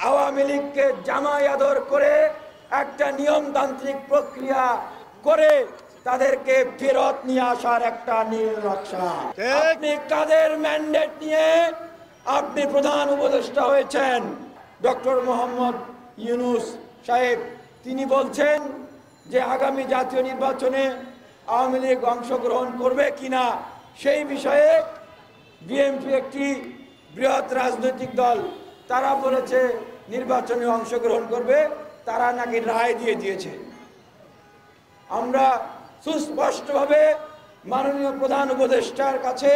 আওয়ামী লীগকে জামাই আদর করে একটা নিয়মতান্ত্রিক প্রক্রিয়া করে তাদেরকে ফেরত নিয়ে আসার একটা নীল নকশা। আপনি কাদের ম্যান্ডেট নিয়ে আপনি প্রধান উপদেষ্টা হয়েছেন? ডক্টর মোহাম্মদ ইউনূস সাহেব তিনি বলছেন যে আগামী জাতীয় নির্বাচনে আওয়ামী লীগ অংশগ্রহণ করবে কিনা সেই বিষয়ে বিএনপি একটি বৃহৎ রাজনৈতিক দল, তারা বলেছে নির্বাচনে অংশগ্রহণ করবে, তারা নাকি রায় দিয়ে দিয়েছে। আমরা সুস্পষ্টভাবে মাননীয় প্রধান উপদেষ্টার কাছে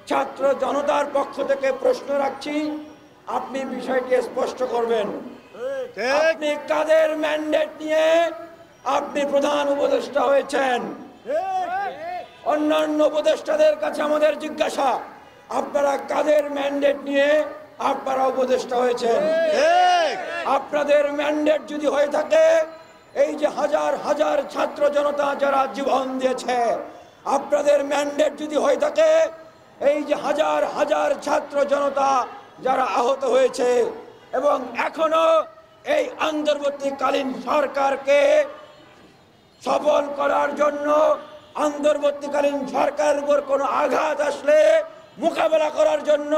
ছাত্র জনতার পক্ষ থেকে প্রশ্ন রাখছি, আপনি বিষয়টি স্পষ্ট করবেন। আপনি কাদের ম্যান্ডেট নিয়ে আপনি প্রধান উপদেষ্টা হয়েছেন? অন্যান্য উপদেষ্টাদের কাছে আমাদের জিজ্ঞাসা, আপনারা কাদের ম্যান্ডেট নিয়ে আপনারা উপদেষ্টা হয়েছেন? আপনাদের ম্যান্ডেট যদি হয়ে থাকে, এই যে হাজার হাজার ছাত্র জনতা যারা জীবন দিয়েছে, আপনাদের ম্যান্ডেট যদি হয়ে থাকে, এই যে হাজার হাজার ছাত্র জনতা যারা আহত হয়েছে এবং এখনো এই অন্তর্বর্তীকালীন সরকারকে সফল করার জন্য অন্তর্বর্তীকালীন সরকারের উপর কোনো আঘাত আসলে মোকাবেলা করার জন্য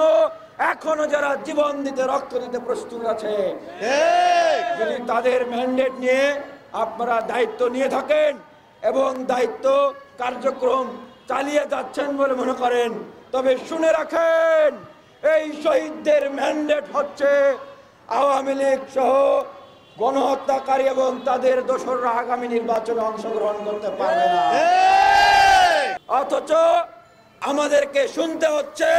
এখনো যারা জীবন দিতে রক্ত দিতে প্রস্তুত আছে, যদি তাদের ম্যান্ডেট নিয়ে আপনারা দায়িত্ব নিয়ে থাকেন এবং দায়িত্ব কার্যক্রম চালিয়ে যাচ্ছেন বলে মনে করেন, তবে শুনে রাখেন এই শহীদদের ম্যান্ডেট হচ্ছে আওয়ামী লীগ সহ গণহত্যাকারী এবং তাদের দোসররা আগামী নির্বাচনে অংশগ্রহণ করতে পারবে না। অথচ আমাদেরকে শুনতে হচ্ছে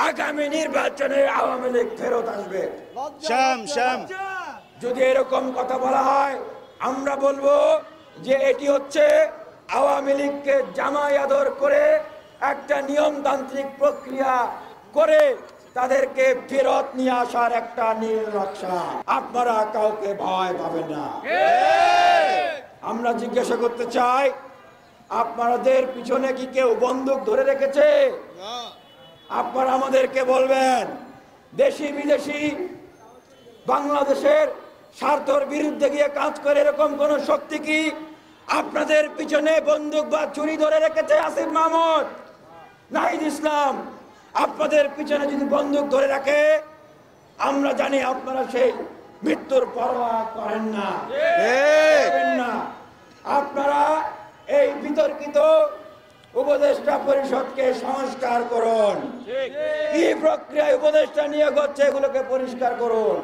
আগামী নির্বাচনে আওয়ামী লীগ ফেরত আসবে। যদি এরকম কথা বলা হয়, আমরা বলবো যে এটি হচ্ছে আওয়ামী লীগকে জামাই আদর করে একটা নিয়মতান্ত্রিক প্রক্রিয়া করে তাদেরকে ফেরত নিয়ে আসার একটা নীল নকশা। আপনারা কাউকে ভয় পাবেন না। আমরা জিজ্ঞাসা করতে চাই, আপনাদের পিছনে কি কেউ বন্দুক ধরে রেখেছে? আপনারা আমাদেরকে বলবেন, দেশি বিদেশি বাংলাদেশের স্বার্থের বিরুদ্ধে গিয়ে কাজ করে এরকম কোন শক্তি কি আপনাদের পিছনে বন্দুক বা ছুরি ধরে রেখেছে? আসিফ মাহমুদ, নাহিদ ইসলাম, আপনাদের পিছনে যদি বন্দুক ধরে রাখে, আমরা জানি আপনারা সেই মৃত্যুর পরোয়া করেন না। আপনারা এই বিতর্কিত উপদেষ্টা পরিষদকে সংস্কার করুন। কি প্রক্রিয়ায় উপদেষ্টা নিয়োগ হচ্ছে এগুলোকে পরিষ্কার করুন।